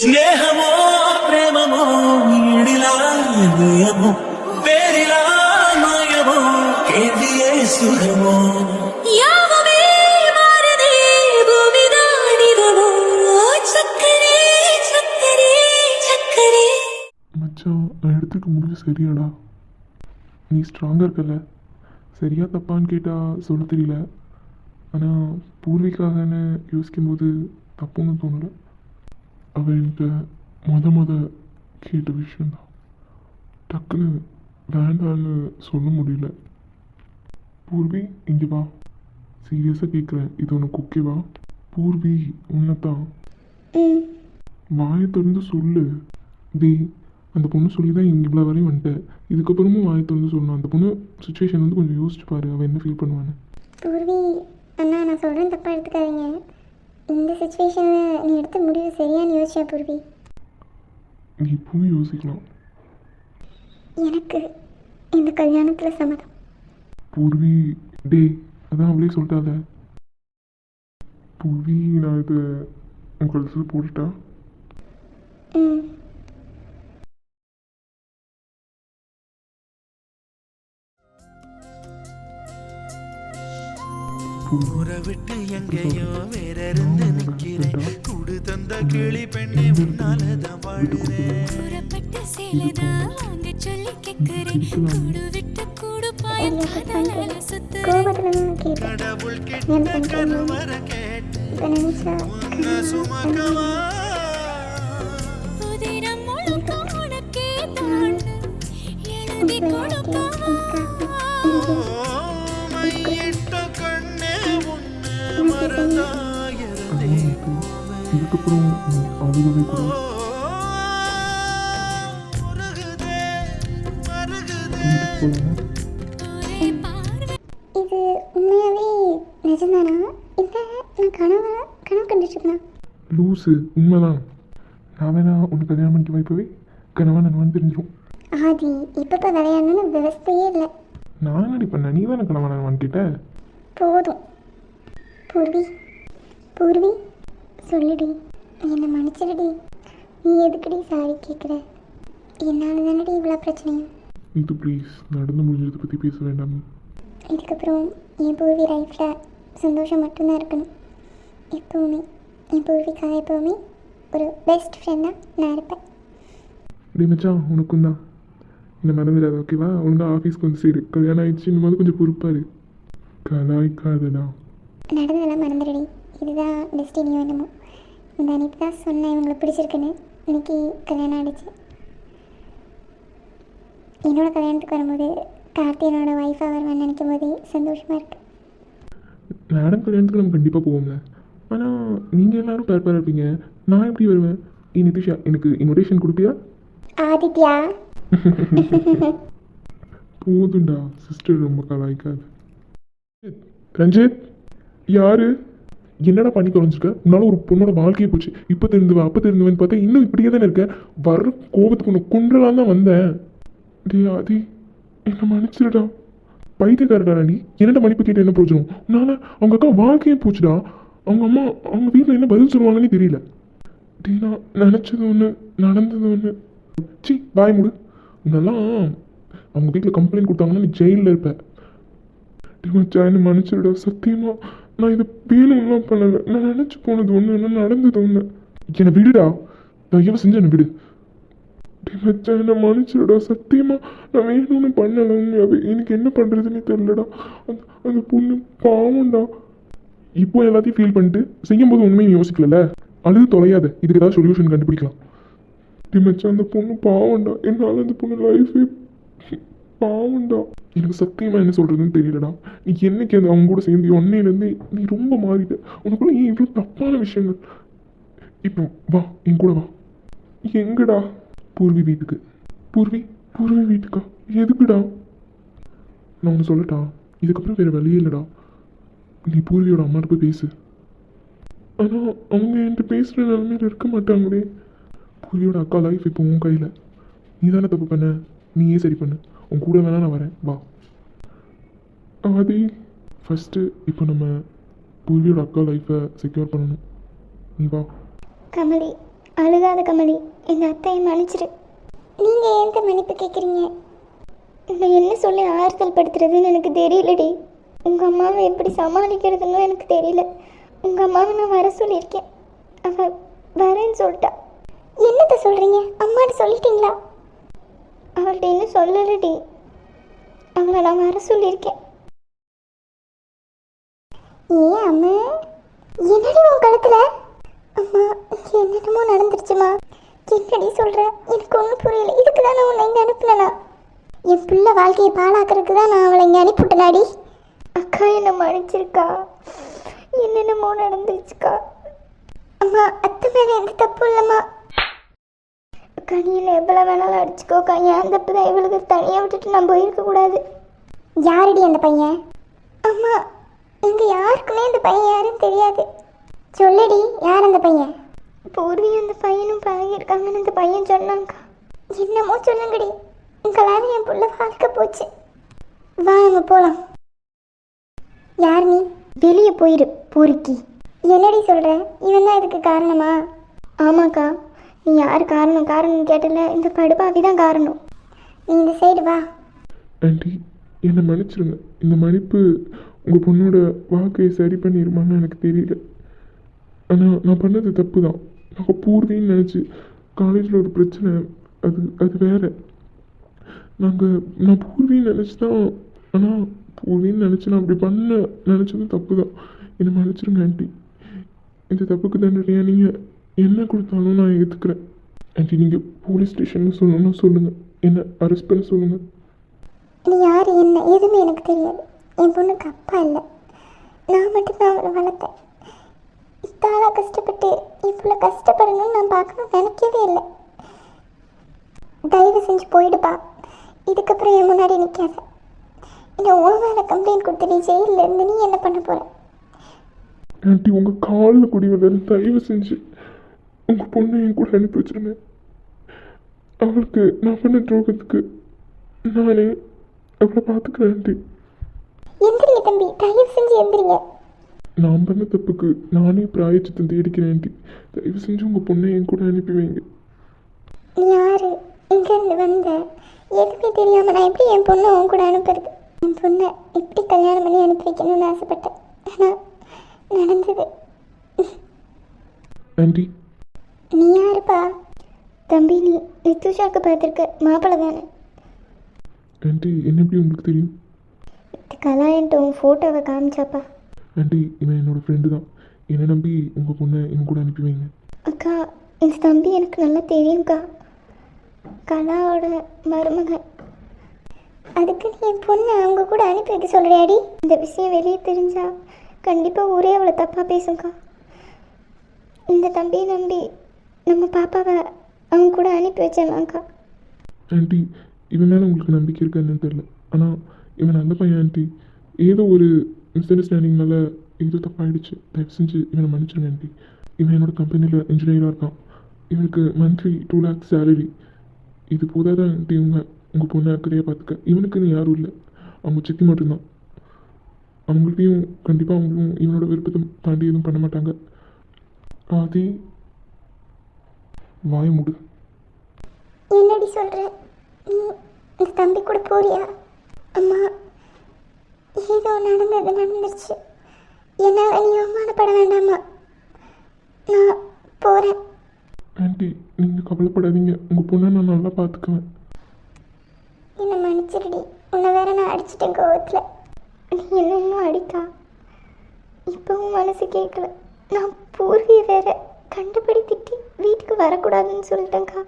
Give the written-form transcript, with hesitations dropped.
స్నేహమో ప్రేమమో ఈడిలా నిర్ణయమో వేరిలా మాయమో కేంద్రియే సుఖమో యావమే మారదే భూమి దాడిదమో చక్కరే చక్కరే చక్కరే. மச்சான் நான் எடுத்துக்க முடிவு சரியாடா? நீ ஸ்ட்ராங்காக இருக்கல. சரியா தப்பான்னு கேட்டால் சொல்ல தெரியல. ஆனால் பூர்விக்காகன்னு யோசிக்கும்போது தப்புன்னு தோணலை. அவள் என்கிட்ட மொத கேட்ட விஷயந்தான். டக்குன்னு வேண்டான்னு சொல்ல முடியல. பூர்வி இங்கே வா, சீரியஸாக கேட்குறேன், இது உனக்கு ஓகேவா? பூர்வி உன்னைத்தான். வாயை திறந்து சொல்லு. டேய், அந்த பொண்ணு சொல்லி தான் இங்கே இவ்வளோ வரையும் வந்துட்டேன். இதுக்கப்புறமும் வாயை திறந்து சொல்லணும். அந்த பொண்ணு சுச்சுவேஷன் வந்து கொஞ்சம் யோசிச்சு பாரு, அவள் என்ன ஃபீல் பண்ணுவான்னு. பூர்வி அண்ணா, நான் சொல்கிறேன், தப்பாக எடுத்துக்காதீங்க. இந்த சுச்சுவேஷனில் நீ எடுத்த முடிவு சரியானு யோசிச்சா பூர்வி? நீ இப்பவும் யோசிக்கலாம். எனக்கு இந்த கல்யாணத்தில் சம்மதம். பூர்வி டே, அதான் அவளே சொல்லிட்டால. பூர்வி நான் இது உன் கழுத்தில் போட்டுட்டா? ம். ஊரை விட்டு எங்கேயோ வேற இருந்து நிக்கிறேன். குடு தந்த கிளி பெண்ணே உன்னாலதான் வாழுறேன். கூறப்பட்ட சேலைதான் வாங்க சொல்லி கேட்கிறேன். கூடு விட்டு கூடு பாய காதலால சுத்துறேன். கோபத்தில் தான் கேட்டேன். கடவுள் கிட்ட கருவற கேட்டு இப்போ நினச்சா உன்னை சுமக்கவா உதிரம் முழுக்க உனக்கே தாண்டு எழுதி கொடுக்கவா. மையிட்ட கண்ணே உன்னை மறந்தாயிருந்தே இதுக்கப்புறம் நீ அழுகவே கூட முருகுதே மருகுதே. போகலாமா? ஒரே பார்வை இது உண்மையாகவே நிஜம்தானா? இல்லை நான் கனவு கண்டுட்ருக்கேனா? லூஸு, உண்மைதான். நான் வேணா உனக்கு கல்யாணம் பண்ணிக்க வைப்பவே கனவா நனவான்னு தெரிஞ்சிடும். ஆதி, இப்பப்போ விளையாடணும்னு விவஸ்தையே இல்லை. நான் என்னடி பண்ணேன்? நீ தானே கனவா நனவான்னு கேட்ட. போதும். பூர்வி சொல்லுடி, என்னை மன்னிச்சிடுடி. நீ எதுக்குடி சாரி கேட்குற? என்னால் தானடி இவ்வளோ பிரச்சனையும். இது ப்ளீஸ், நடந்து முடிஞ்சதை பற்றி பேச வேண்டாம். இதுக்கப்புறம் என் பூர்வி லைஃப்பில் சந்தோஷம் மட்டும்தான் இருக்கணும். எப்போவுமே என் பூர்விக்காக எப்போவுமே ஒரு பெஸ்ட் ஃப்ரெண்டாக நான் இருப்பேன். டே மச்சான், உனக்கும் தான். என்னை மறந்துடாது, ஓகேவா? ஒழுங்காக ஆஃபீஸ்க்கு வந்து சரி, கல்யாணம் ஆயிடுச்சு, இந்த மாதிரி கொஞ்சம் பொறுப்பாரு. கலாய்க்காதடா. நடந்ததெல்லாம் மறந்துடுடி. இதுதான் டெஸ்டினியோ என்னமோ. இந்த அன்னைக்கு தான் சொன்னேன் இவங்களுக்கு பிடிச்சிருக்குன்னு. இன்னைக்கு கல்யாணம் ஆகிடுச்சு. என்னோட கல்யாணத்துக்கு வரும்போது கார்த்தி என்னோட ஒய்ஃபாக வருவான்னு நினைக்கும் போதே சந்தோஷமாக இருக்குது. மேடம் கல்யாணத்துக்கு நம்ம கண்டிப்பாக போவோம்ல. ஆனால் நீங்கள் எல்லோரும் பேர் இருப்பீங்க, நான் எப்படி வருவேன்? நிதிஷா, எனக்கு இன்விடேஷன் கொடுப்பியா? ஆதித்யா, போதுண்டா, சிஸ்டர் ரொம்ப கலாய்க்காது. ரஞ்சித், யாரு? என்னடா பண்ணி தொலைஞ்சிருக்க? உன்னால ஒரு பொண்ணோட வாழ்க்கையை போச்சு. இப்போ தெரிந்துவா, அப்போ தெரிந்துவேன்னு பார்த்தா இன்னும் இப்படியே தானே இருக்க. வர்ற கோபத்துக்கு ஒன்று கொண்டுலாம் தான் வந்தேன். டே ஆதி, என்ன மன்னிச்சிருடா. பைத்தியக்காரடா நீ. என்னடா மன்னிப்பு கேட்டு என்ன பிரயோஜனம்? உன்னால அவங்க அக்கா வாழ்க்கையே போச்சுடா. அவங்க அம்மா அவங்க வீட்டில் என்ன பதில் சொல்லுவாங்கன்னு தெரியல. டே, நான் நினச்சது ஒன்று, நடந்தது ஒன்று. சி, பாய் முடு. உன்னெல்லாம் அவங்க வீட்டில் கம்ப்ளைண்ட் கொடுத்தாங்கன்னா நீ ஜெயிலில் இருப்ப. டே மச்சான், என்ன மன்னிச்சிருடா. சத்தியமா நான் இதை வேணும்லாம் பண்ணலை. நான் நினச்சி போனது ஒன்று, என்ன நடந்தது ஒன்று. என்னை விடுடா, தயவு செஞ்சு என்னை விடு. டே மச்சான், என்ன மன்னிச்சிருடா. சத்தியமா நான் வேணும்னு பண்ணலை. உண்மையாவே எனக்கு என்ன பண்ணுறதுன்னு தெரியலடா. அந்த பொண்ணு பாவம்டா. இப்போ எல்லாத்தையும் ஃபீல் பண்ணிட்டு செய்யும்போது உண்மையை யோசிக்கல. அழுது தொலையாத, இதுக்கு ஏதாவது சொல்யூஷன் கண்டுபிடிக்கலாம். டே மச்சான், அந்த பொண்ணு பாவம்டா. என்னால் அந்த பொண்ணு லைஃபே பாவம்டா. எனக்கு சத்தியமாக என்ன சொல்கிறதுன்னு தெரியலடா. நீ என்னைக்கு அது அவங்க கூட சேர்ந்து ஒன்னையிலேருந்து நீ ரொம்ப மாறிட்ட. உனக்குள்ள ஏன் இவ்வளோ தப்பான விஷயங்கள்? இப்போ வா, என் கூட வா. எங்கடா? பூர்வி வீட்டுக்கு. பூர்வி வீட்டுக்கா? எதுக்குடா? நான் ஒன்று சொல்லட்டா, இதுக்கப்புறம் வேறு வழியே இல்லைடா. நீ பூர்வியோட அம்மாட்ட போய் பேசு. ஆனால் அவங்க என்கிட்ட பேசுகிற நிலைமையில் இருக்க மாட்டாங்களே. பூர்வியோட அக்கா லைஃப் இப்போ உன் கையில். நீ தானே தப்பு பண்ண, நீயே சரி பண்ணு. உன் கூட வேணா நான் வரேன், வா. ஆதி, ஃபஸ்ட்டு இப்போ நம்ம பூர்வியோட அக்கா லைஃப்பை செக்யூர் பண்ணணும். நீ வா. கமலி, அழுகாத கமலி, எங்கள் அத்தையை மன்னிச்சிரு. நீங்கள் எந்த மன்னிப்பு கேட்குறீங்க? நான் என்ன சொல்லி ஆறுதல் படுத்துறதுன்னு எனக்கு தெரியலடி. உங்கள் அம்மாவை எப்படி சமாளிக்கிறதுன்னு எனக்கு தெரியல. உங்கள் அம்மாவை நான் வர சொல்லியிருக்கேன், அவள் வரேன்னு சொல்லிட்டா. என்னத்தை சொல்கிறீங்க? அம்மாட்ட சொல்லிட்டீங்களா? அவள்கிட்ட இன்னும் சொல்லலடி. அவளை நான் வர சொல்லியிருக்கேன். ஏன் அம்மா, என்னடி உன் கழுத்துல? அம்மா, இங்கே என்னென்னமோ நடந்துருச்சுமா. என்னடி சொல்கிற? எனக்கு ஒன்றும் புரியல. இதுக்கு தான் நான் உன்னை இங்கே அனுப்பலனா? என் பிள்ளை வாழ்க்கையை பாழாக்கிறதுக்கு தான் நான் அவளை இங்கே அனுப்பிவிட்டனாடி. அக்கா என்னை மன்னிச்சிருக்கா. என்னென்னமோ நடந்துருச்சுக்கா. அம்மா, அத்தை மேலே எந்த தப்பு இல்லைம்மா. அக்கா, நீ இல்லை எவ்வளோ வேணாலும் அடிச்சுக்கோக்கா. என் தப்பு தான். இவளுக்கு தனியாக விட்டுட்டு நான் போயிருக்கக்கூடாது. யாரடி அந்த பையன்? அம்மா, எங்கள் யாருக்குமே இந்த பையன் யாருன்னு தெரியாது. சொல்லடி, யார் அந்த பையன்? பூர்வி அந்த பையனும் பழகிருக்காங்கன்னு அந்த பையன் சொன்னாங்கக்கா. என்னமோ சொல்லுங்கடி. உங்களால் என் புள்ள வாழ்க்கை போச்சு. வா, நம்ம போகலாம். யார் நீ? வெளியே போயிரு பொறுக்கி. என்னடி சொல்கிற? இவன் தான் இதுக்கு காரணமா? ஆமாக்கா. நீ யார் காரணம் கேட்டல, இந்த கடுப்பாவி தான் காரணம். நீ இந்த சைடு வா. ஆண்டி, என்னை மன்னிச்சிருங்க. இந்த மன்னிப்பு உங்கள் பொண்ணோட வாழ்க்கையை சரி பண்ணிடுமான்னு எனக்கு தெரியல. ஆனால் நான் பண்ணது தப்பு தான். நான் பூர்வின்னு நினச்சி காலேஜில் ஒரு பிரச்சனை, அது வேறு. நான் பூர்வின்னு நினச்சி தான், ஆனால் பூர்வின்னு நினச்சி நான் அப்படி பண்ண நினச்சதும் தப்பு தான். என்னை மன்னிச்சிருங்க ஆண்டி. இந்த தப்புக்கு தண்டனையாக நீங்கள் என்ன கொடுத்தாலும் நான் ஏற்றுக்கிறேன். ஆண்டி, நீங்கள் போலீஸ் ஸ்டேஷனில் சொல்லணும்னா சொல்லுங்கள், என்னை அரெஸ்ட் பண்ண சொல்லுங்கள். நீ யார், என்ன எதுவுமே எனக்கு தெரியாது. என் பொண்ணுக்கு அப்பா இல்லை, நான் மட்டும்தான் அவளை வளர்த்தேன். இத்தால கஷ்டப்பட்டு இவ்வளோ கஷ்டப்படணும்னு நான் பார்க்கணும்னு நினைக்கவே இல்லை. தயவு செஞ்சு போயிடுப்பா. இதுக்கப்புறம் என் முன்னாடி நிற்காத. இல்லை உன் மேலே கம்ப்ளைண்ட் கொடுத்து நீ ஜெயிலில் இருந்து நீ என்ன பண்ண போகிற? ஆண்டி, உங்கள் காலில் குடிவதில் தயவு செஞ்சு உங்கள் பொண்ணை என் கூட அனுப்பி வச்சுருங்க. அவளுக்கு நான் பண்ண துரோகத்துக்கு நானே அவளை பார்த்துக்கிறேன் ஆண்டி. எந்திரிங்க தம்பி, தயவு செஞ்சு எந்திரிங்க. நான் பண்ண தப்புக்கு நானே பிராயச்சித்தம் தேடிக்கிறேன் ஆண்டி. தயவு செஞ்சு உங்கள் பொண்ணை என் கூட அனுப்பி வைங்க. நீ யார், எங்கேருந்து வந்த, எதுவுமே தெரியாமல் நான் எப்படி என் பொண்ணை உன் கூட அனுப்புறது? என் பொண்ணை எப்படி கல்யாணம் பண்ணி அனுப்பி வைக்கணும்னு ஆசைப்பட்டேன். ஆனால் நடந்தது. ஆண்டி, நீ யாருப்பா? தம்பி, நீ நித்துஷாக்கு பார்த்துருக்க மாப்பிள்ளை தானே? ஆண்டி, என்ன எப்படி உங்களுக்கு தெரியும்? கலாயன்ட்டு உன் ஃபோட்டோவை காமிச்சாப்பா. ஆண்டி, இவன் என்னோடய ஃப்ரெண்டு தான். என்னை நம்பி உங்கள் பொண்ணை என் கூட அனுப்பி வைங்க. அக்கா, இந்த தம்பி எனக்கு நல்லா தெரியும்க்கா. கலாவோட மருமகன். அதுக்கு நீ என் பொண்ணை அவங்க கூட அனுப்பி வைக்க சொல்கிறியாடி? இந்த விஷயம் வெளியே தெரிஞ்சா கண்டிப்பாக ஊரே அவளை தப்பாக பேசுங்க்கா. இந்த தம்பியை நம்பி நம்ம பாப்பாவை அவங்க கூட அனுப்பி வச்சிடலாம்க்கா. ஆண்டி, இவன் மேலே உங்களுக்கு நம்பிக்கை இருக்கா என்னன்னு தெரியல. ஆனால் இவன் நல்ல பையன் ஆண்டி. ஏதோ ஒரு மிஸ் அண்டர்ஸ்டாண்டிங்னால ஏதோ தப்பாகிடுச்சு. தயவு செஞ்சு இவனை மன்னிச்சிருங்க ஆண்டி. இவன் என்னோடய கம்பெனியில் இன்ஜினியராக இருக்கான். இவனுக்கு மந்த்லி 2 lakhs சேலரி. இது போதாதான் ஆண்டி உங்கள் பொண்ணை அக்கறையாக பார்த்துக்க. இவனுக்குன்னு யாரும் இல்லை, அவங்க சித்தி மட்டும்தான். அவங்கள்ட்டையும் கண்டிப்பாக அவங்களும் இவனோட விருப்பத்தை தாண்டி எதுவும் பண்ண மாட்டாங்க. அதே வாய மூடு. என்னடி சொல்கிற? நீ இந்த தம்பி கூட போறியா? அம்மா, ஏதோ நடந்துருச்சு. என்னால் நீ அவமானப்பட வேண்டாமா? நான் போகிறேன். ஆண்டி, நீங்கள் கவலைப்படாதீங்க. உங்கள் பொண்ணை நான் நல்லா பார்த்துக்குவேன். என்னை மன்னிச்சிருடி. உன்னை வேற நான் அடிச்சிட்டேன் கோவத்தில். நீ என்ன இன்னும் அடிக்கா? இப்போவும் மனசு கேட்கல. நான் பூர்வியை வேற கண்டுபிடி திட்டி வீட்டுக்கு வரக்கூடாதுன்னு சொல்லிட்டேங்க்கா.